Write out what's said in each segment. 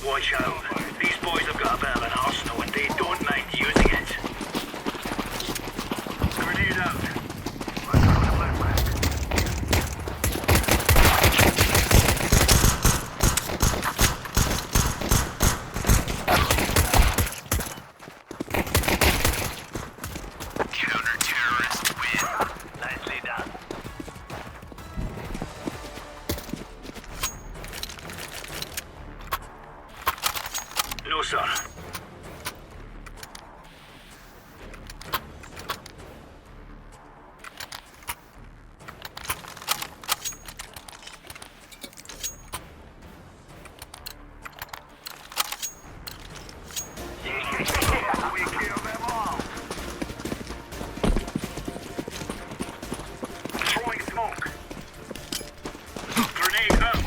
Watch out. These boys have got a bit of an arsenal and they don't mind using it. Grenade out. Counter-terrorist win. Nicely done. No, sir. We kill them all. Throwing smoke. Grenade out.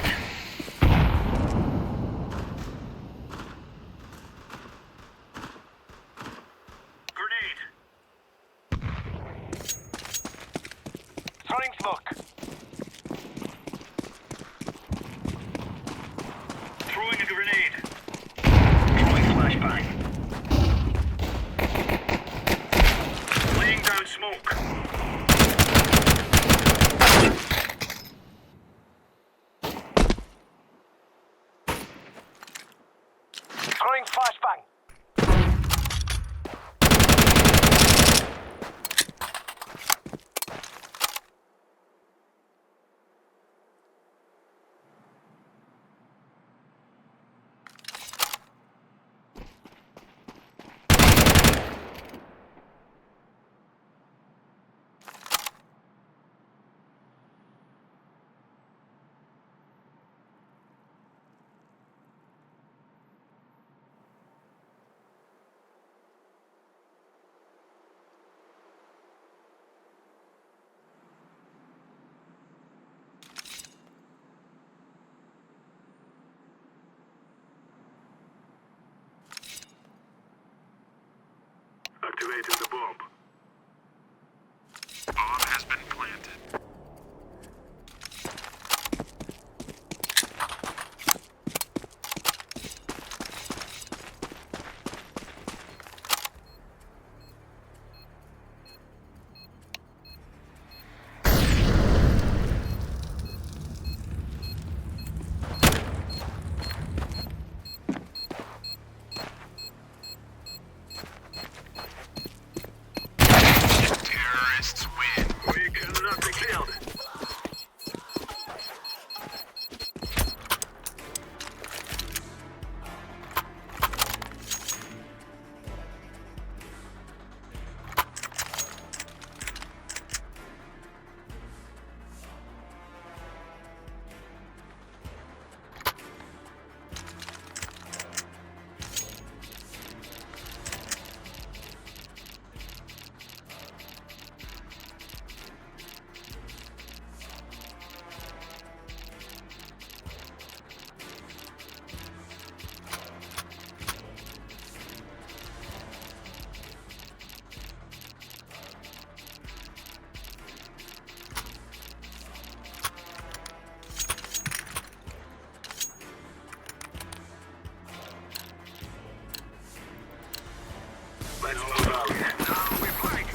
Grenade. Throwing smoke. Throwing a grenade. Throwing flashbang. Laying down smoke. Throwing flashbang. Activated the bomb. Bomb has been planted. Terrorists win. We cannot be killed. Let's move out. Now we flank.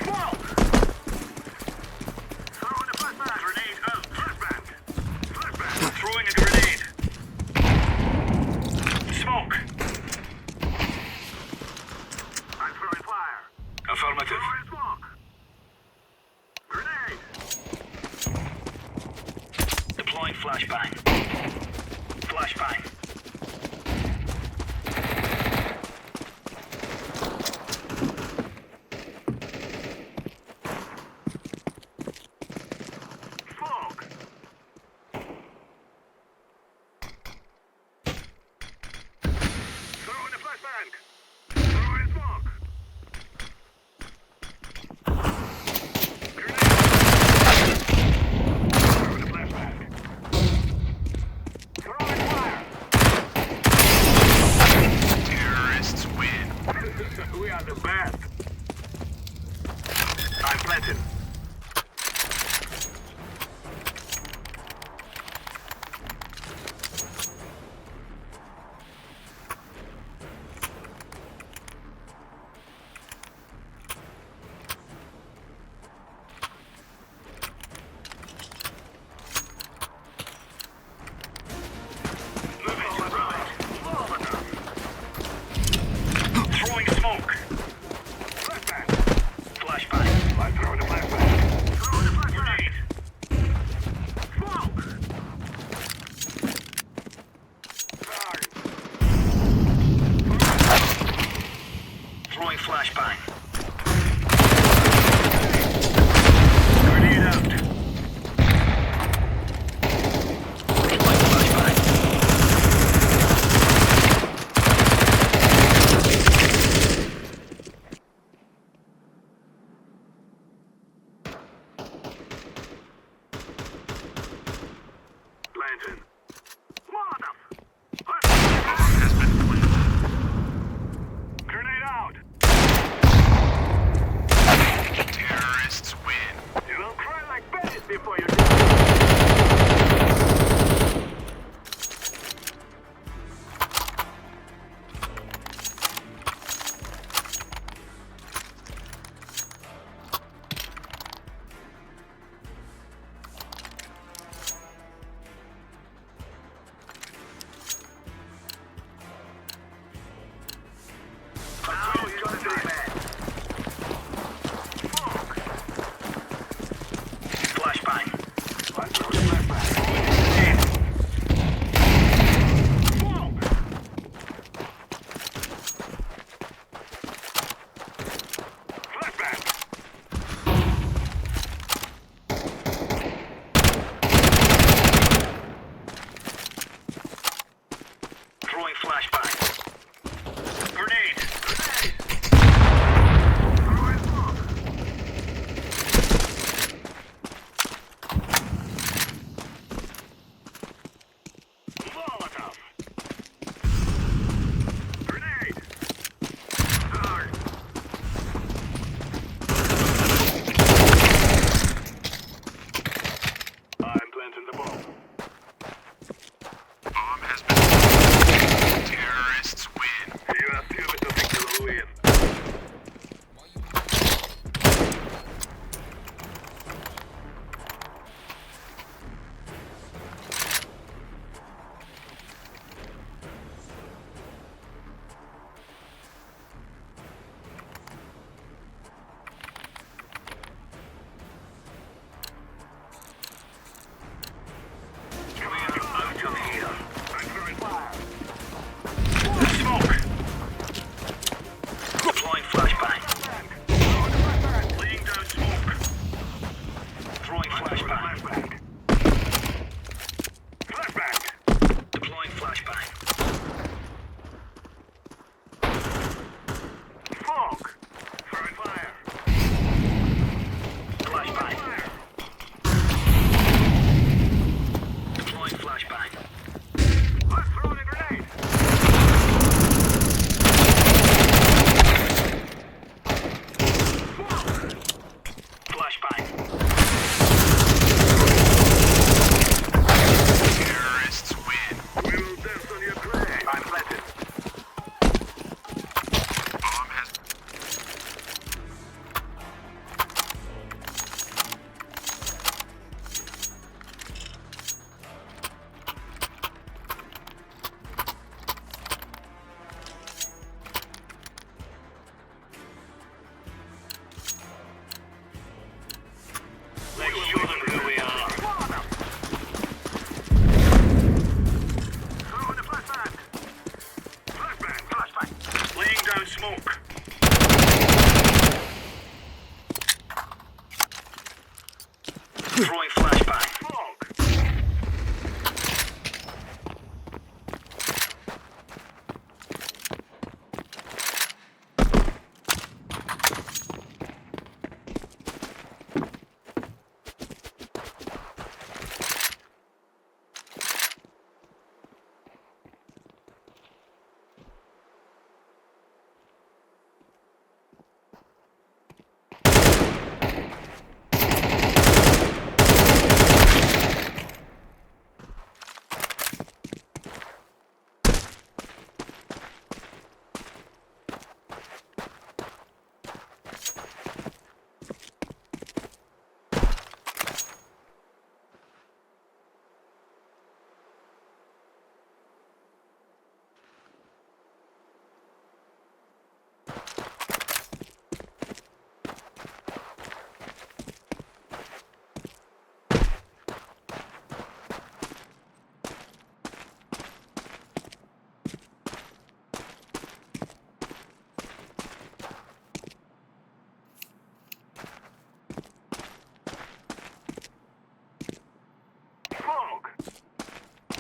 Smoke! Throwing a flashbang. Grenade out. Flashbang. Flashbang. Throwing a grenade. Smoke. I'm throwing fire. Affirmative. Throwing smoke. Grenade. Deploying flashbang. Flashbang. planting. Molotov. Grenade out. Terrorists win. You will cry like babies before you throwing flashbang.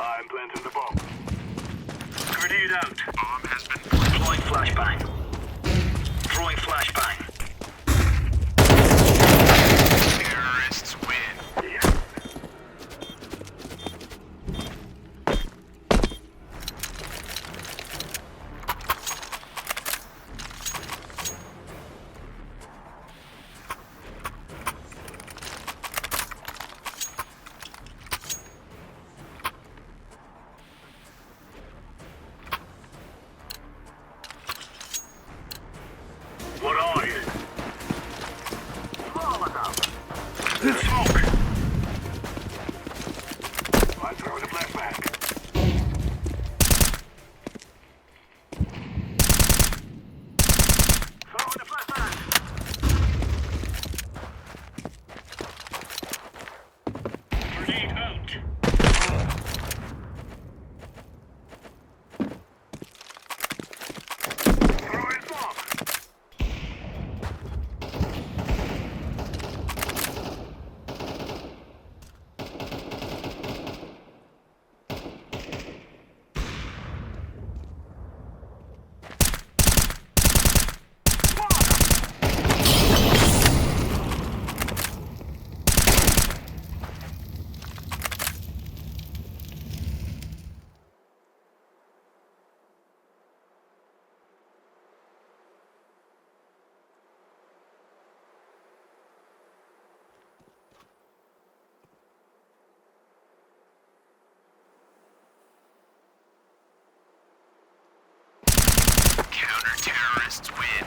I'm planting the bomb. Grenade out. Bomb has been Deploying flashbang. Throwing flashbang. Terrorists win. Yeah.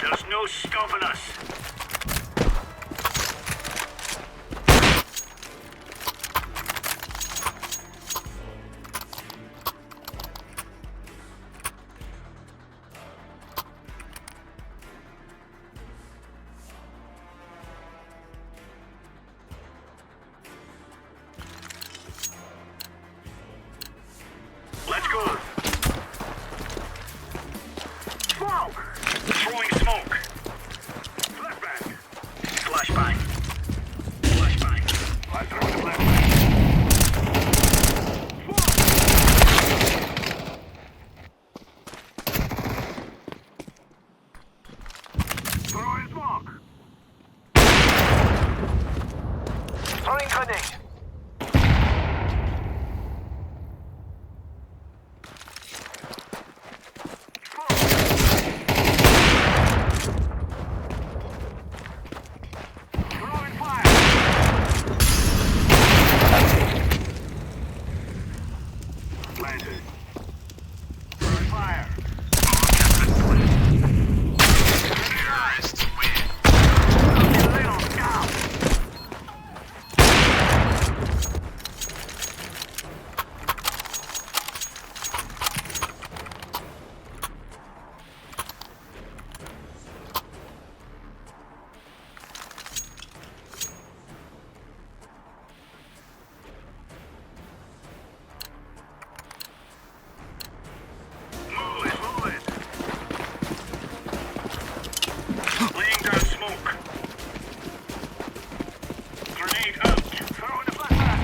There's no stopping us. Let's go. Smoke! Throwing smoke. Flashbang. Flashbang. Flashbang. I throw the flashbang. Smoke! Throwing smoke. Throwing grenade. Throwing fire. Planted. Throwing fire. Terrorists win. Little down. Move it, move it. Laying down smoke. Grenade out. Throwing the flashbang.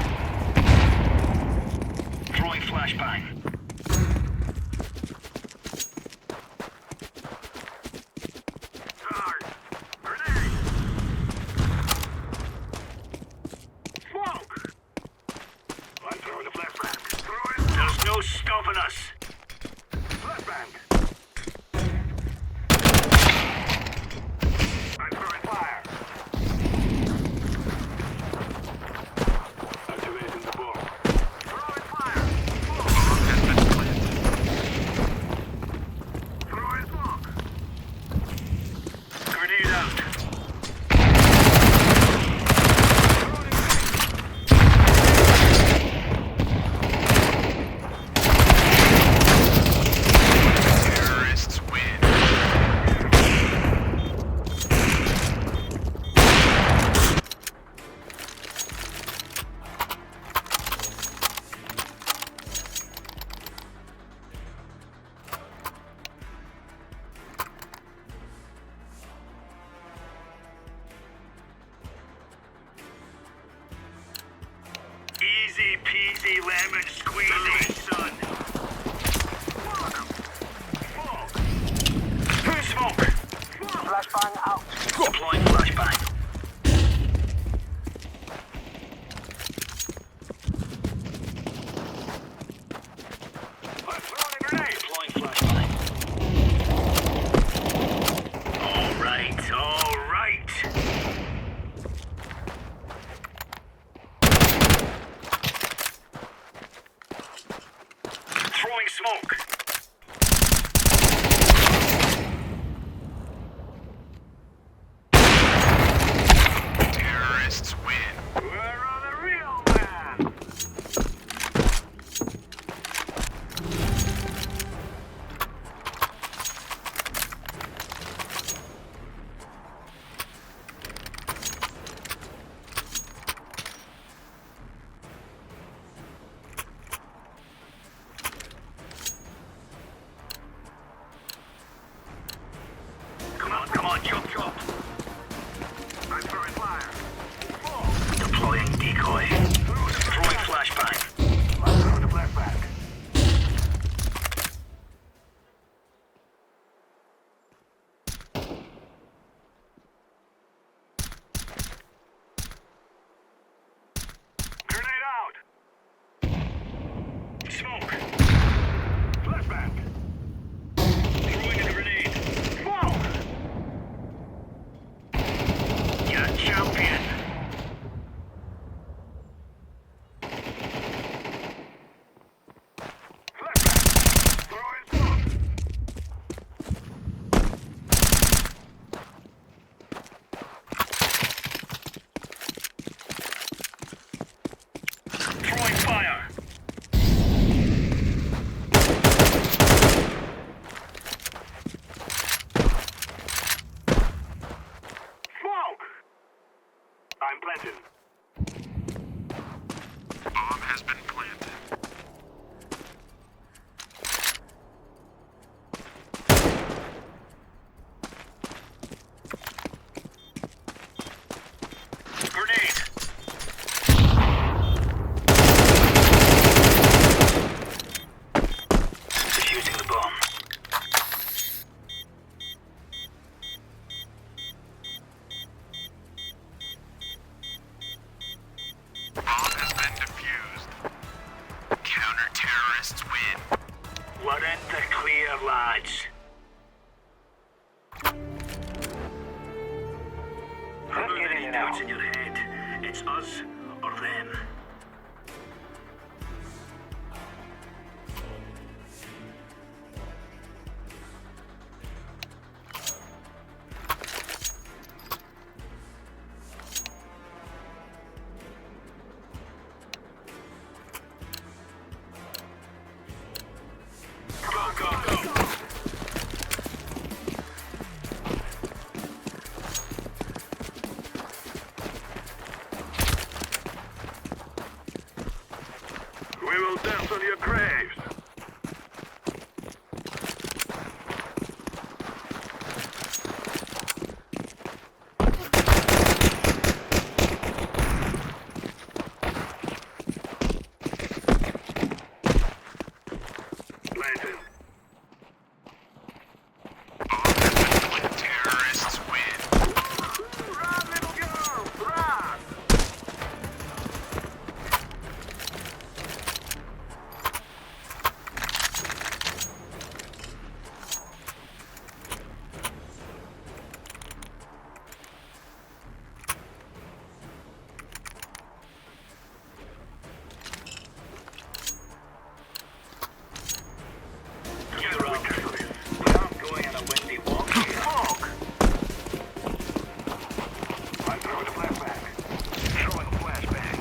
Throwing flashbang. Guard. Grenade. Smoke. I'm throwing the flashbang. There's no stopping us. Flashbang. I'm throwing fire. Activating the bomb. Throwing fire. Smoke. Has been planted. Throwing smoke. Grenade out. Terrorists win. Easy peasy lemon squeezy, son. Smoke. Who's smoke? Flashbang out. Deploying flashbang. I'm throwing a grenade. Deploying flashbang. All right, all right. Throwing smoke. Terrorists win. Where are the real men? Come on, jump. I'm throwing fire. Deploying decoy. Throwing flashbang. I'm throwing the flashbang. Grenade out. Smoke. Flashbang. Throwing a grenade. Smoke. Yeah, champion. has been planted. Grenade. Defusing the bomb. Bomb has been defused. Counter-terrorists win. We're in the clear, lads. Not getting doubts in your head. It's us or them. Go, go, go! We will dance on your graves. Planted. Bomb has been planted. Terrorists win. Run, little girl, run! You're up. I'm going on a windy walk here. Walk! I'm throwing a flashback. Throwing a flashback.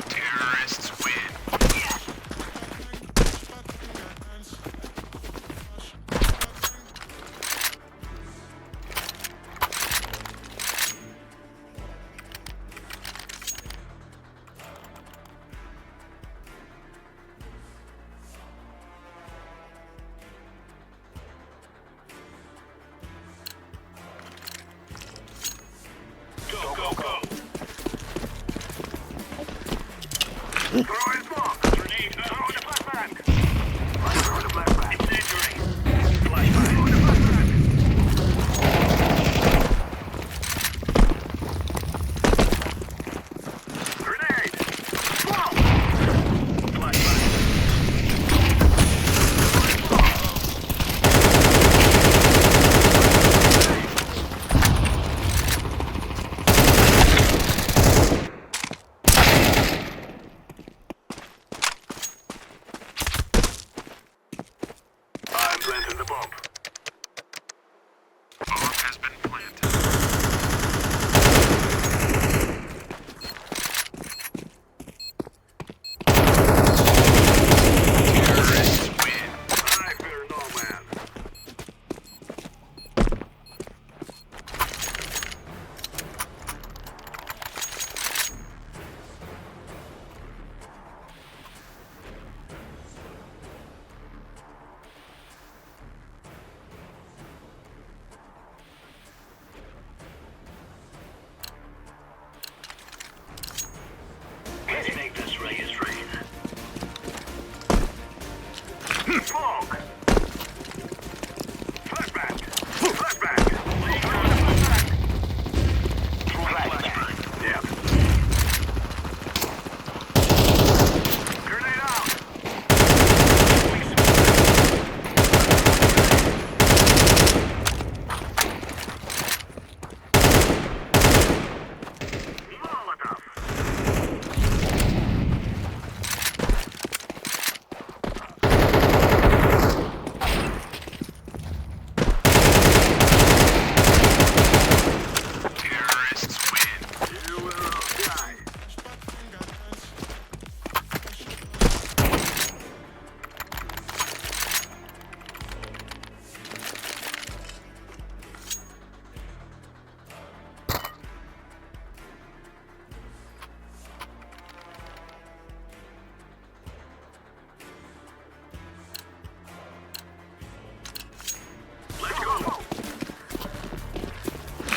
Terrorists win. Go, go, go! Throwing smoke! Grenade! Throwing a flashbang! I'm throwing a flashbang. Incendiary! Flashbang! Throwing a flashbang! Grenade! Smoke! Flashbang!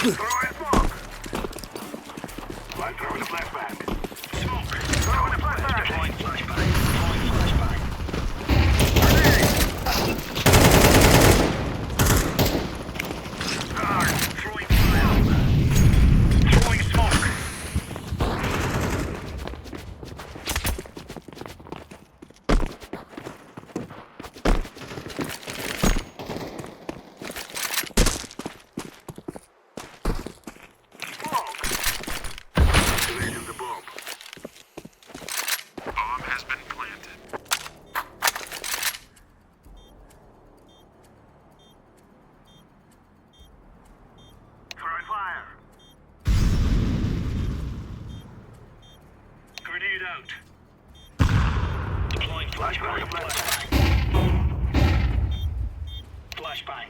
Throwing smoke. I'm throwing a flashbang. Smoke. Throwing a flashbang. Deploying flashbang. Deploying flashbang. Grenade. Throwing fire. Throwing smoke. Activating the bomb. Bomb has been planted. Throwing fire. Grenade out. Deploying flashbang. Flashbang.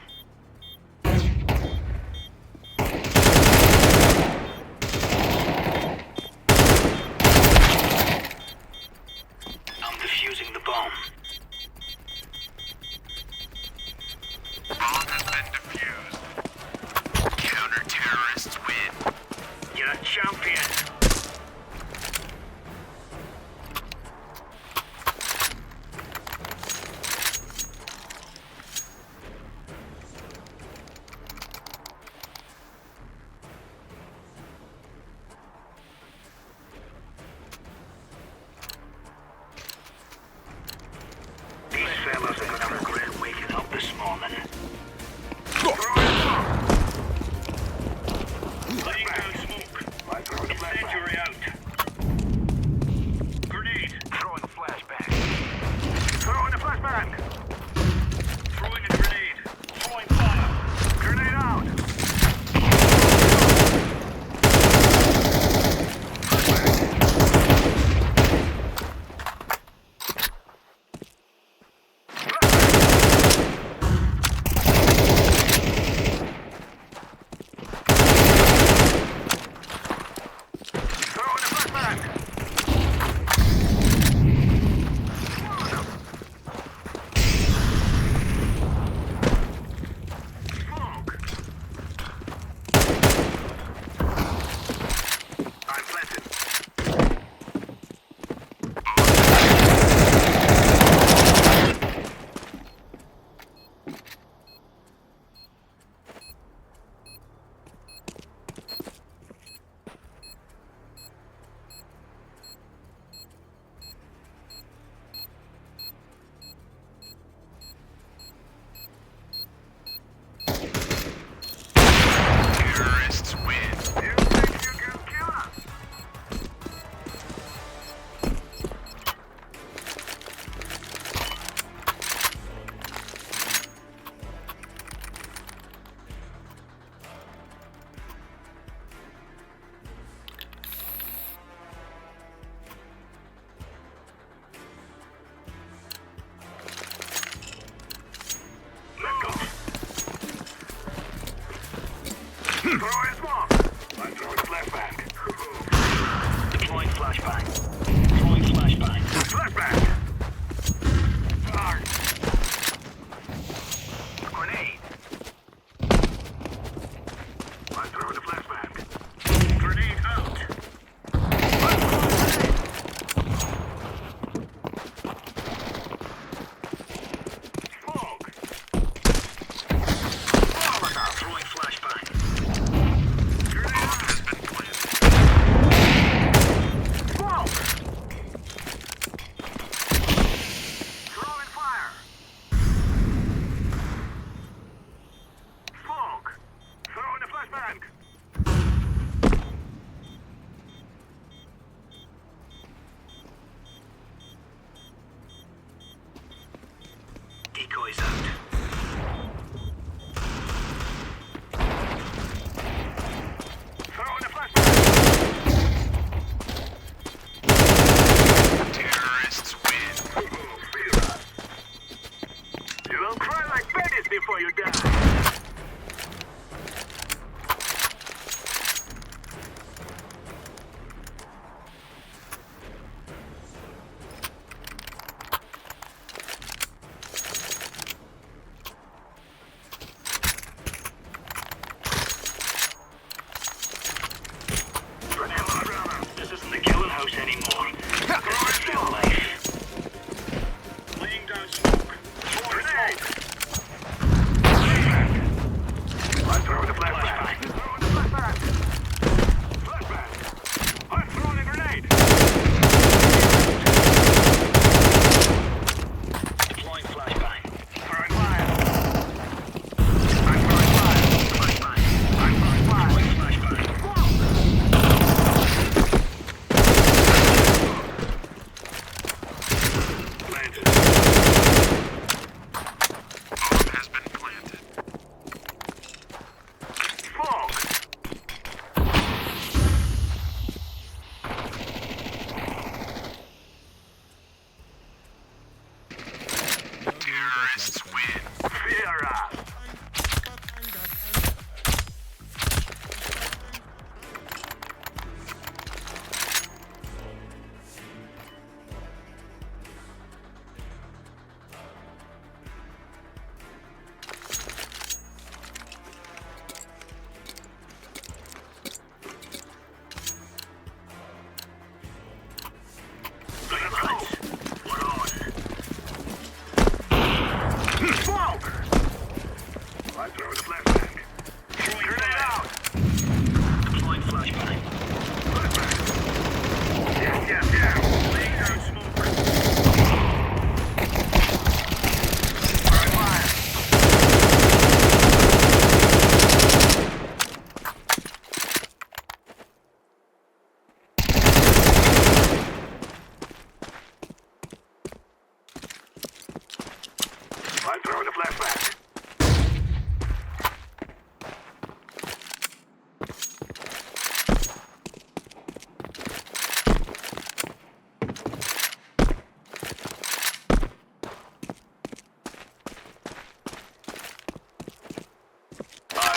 I'm defusing the bomb. Bomb has been defused. Counter-terrorists win. You're a champion. These fellas are gonna regret waking up this morning. Laying down smoke. Incendiary out. Grenade. Throwing a flashbang. Throwing a flashbang. Throwing a grenade. Throwing fire. Grenade out. Throwing a flashbang. Smoke. I'm planted. Terrorists win. You think you can kill us? Let go. Throwing smoke. I'm throwing flashbang. Deploying flashbang. Throwing flashbang. Flashbang. Arc. Grenade. I'm throwing a flashbang. Grenade out. Smoke. Throwing flashbang. Bomb has been planted. Smoke.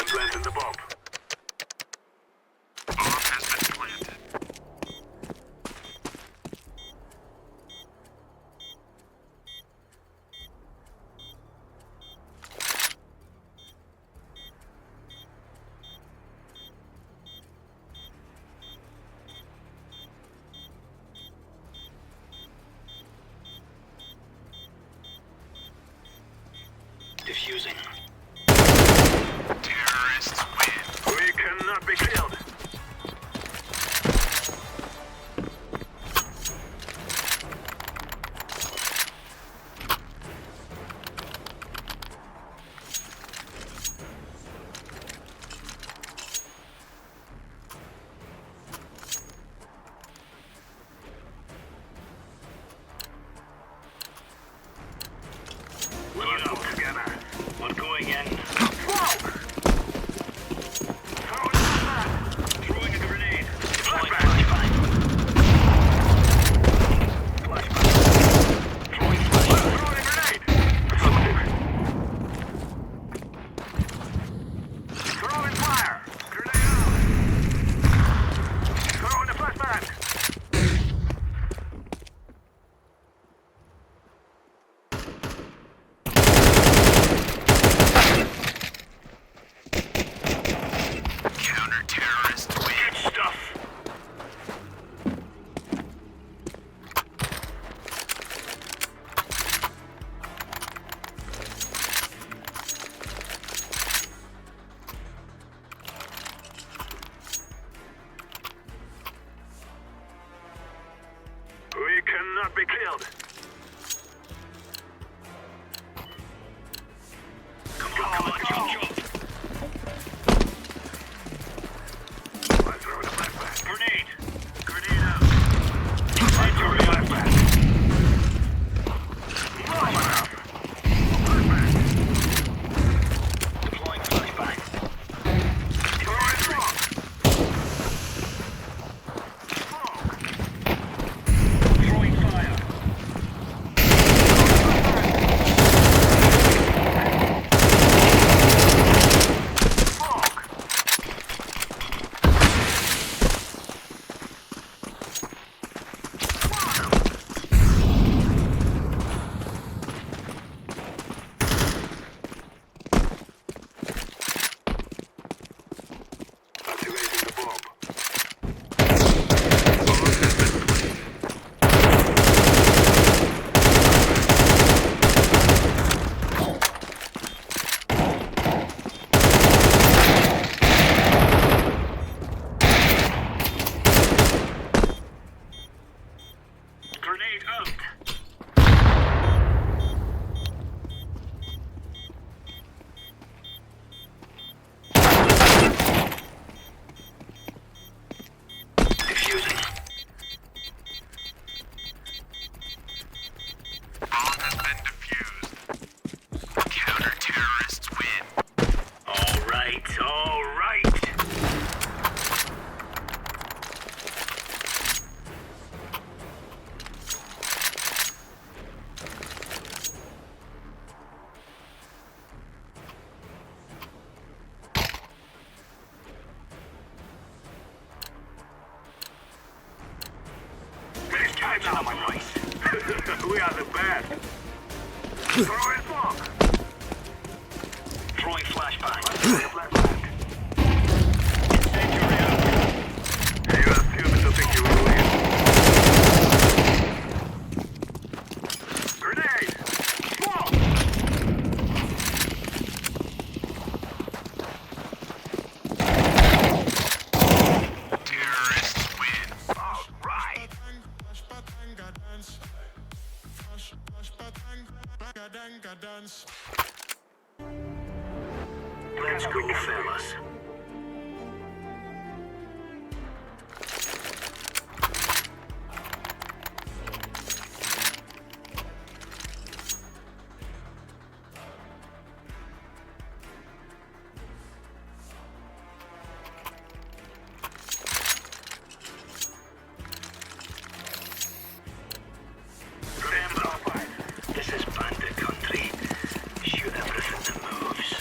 I'm planting the bomb. Bomb has been planted. Diffusing. Terrorists win. We cannot be killed. We're all together. We're going in. Whoa! Throwing a grenade. Flashbang. Throwing flashbang. Throwing a grenade. Throwing fire. Grenade out. Throwing a flashbang. Counter-terrorist win. Good stuff. We cannot be killed. Come on, jump. I'm throwing a flashbang. Grenade. Grenade out. I'm throwing a flashbang. Flashbang. Deploying flashbang. Throwing smoke. Throwing fire. Smoke. Activating the bomb. Grenade out. Diffusing. Bomb has been defused. Counter-terrorists win. All right. It's time now, my boys. We are the best. Throwing smoke. Throwing flashbang. Incendiary out. You are stupid to think you will win. Grenade. Smoke. Terrorists win. All right. Let's go, fellas. This is bandit country. Shoot everything that moves.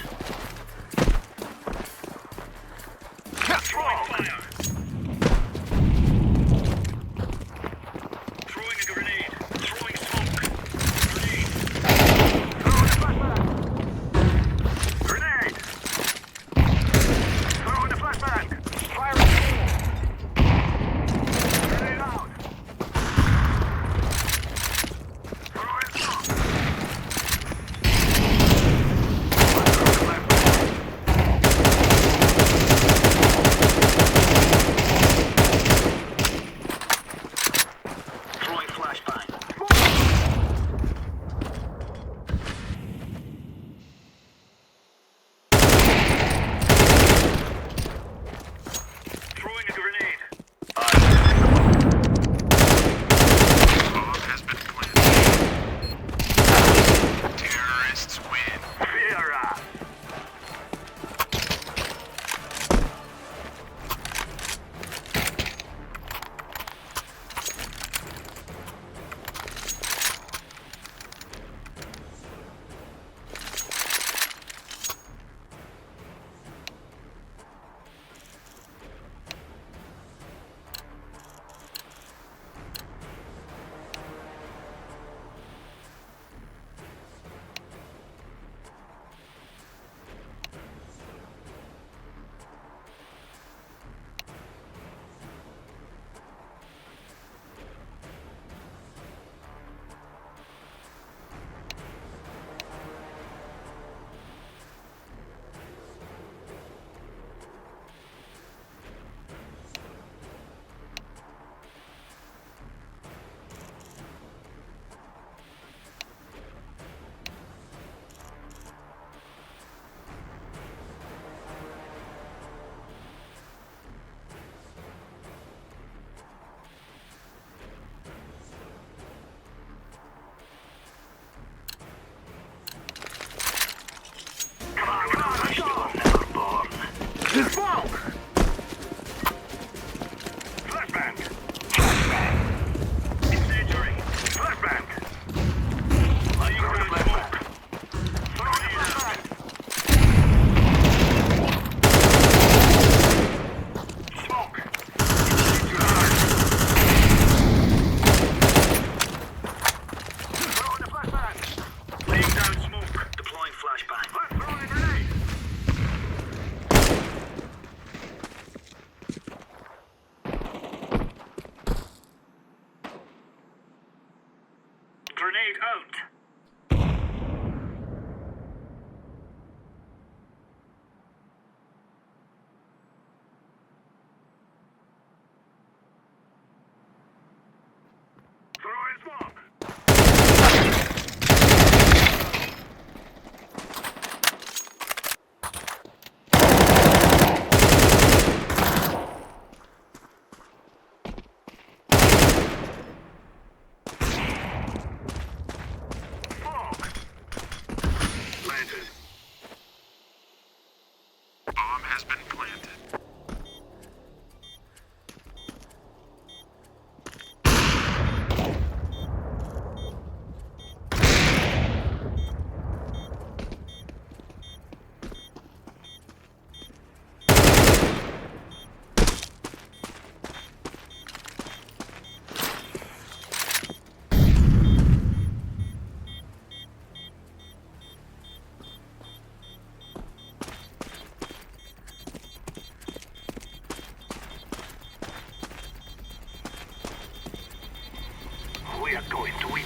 going to win.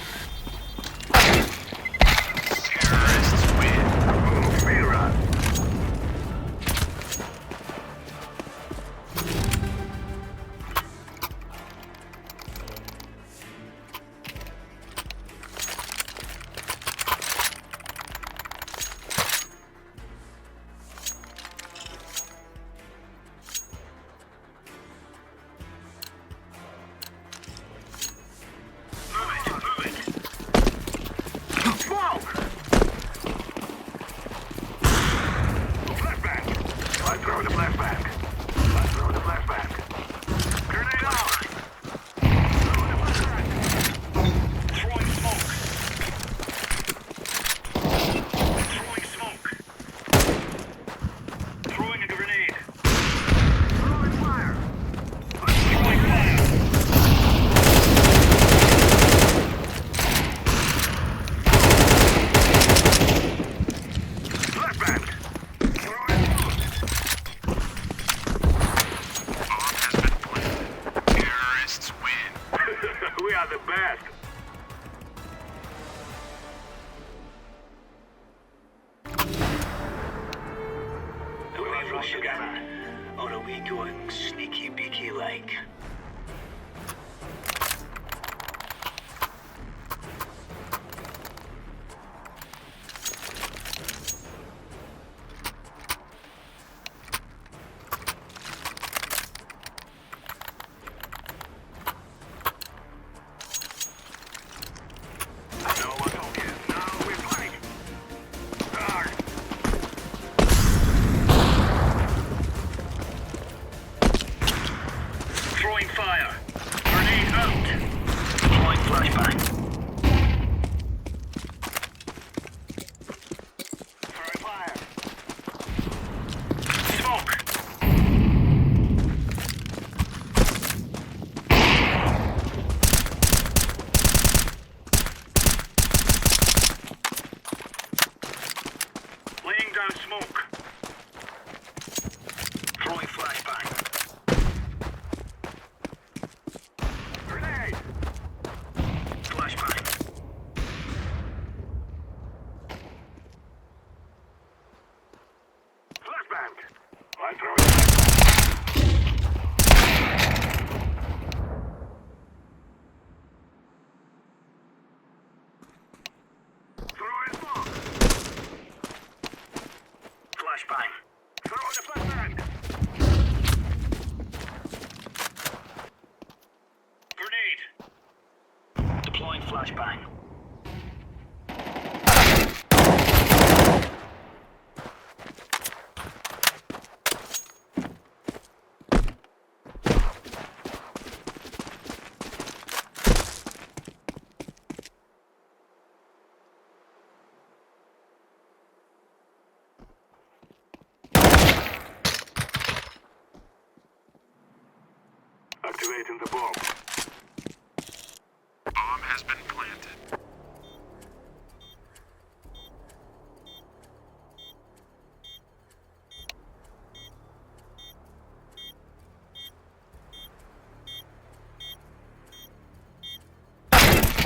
Terrorists win. Mira. We are the best. Do we rush again? Or are we going sneaky beaky like? Fire. Grenade out. Deploying flashbang. Throwing fire. Smoke. Laying down smoke. Throwing flashbang. I'm throwing. Throwing smoke. Flashbang. Throwing a flashbang. Grenade. Deploying flashbang. Activating the bomb. Bomb has been planted.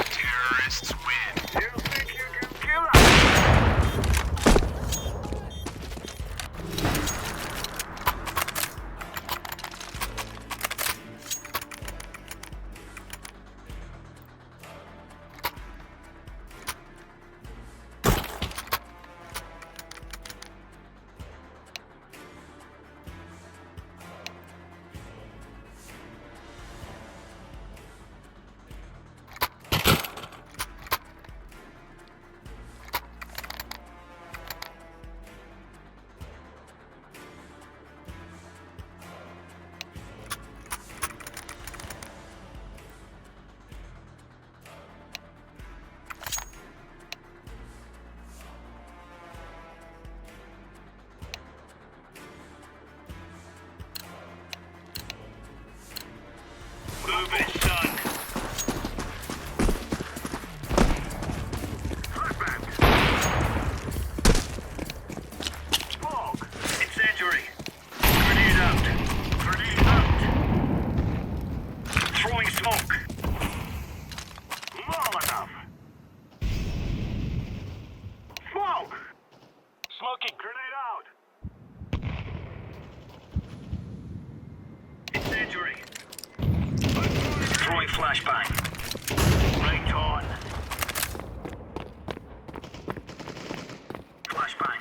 Terrorists win. You think you can kill us? Throwing flashbang. Right on. Flashbang.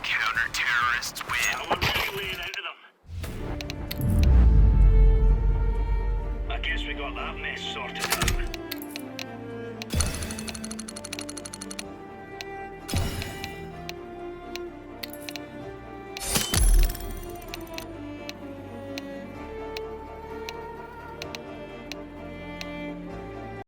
Counter-terrorists win.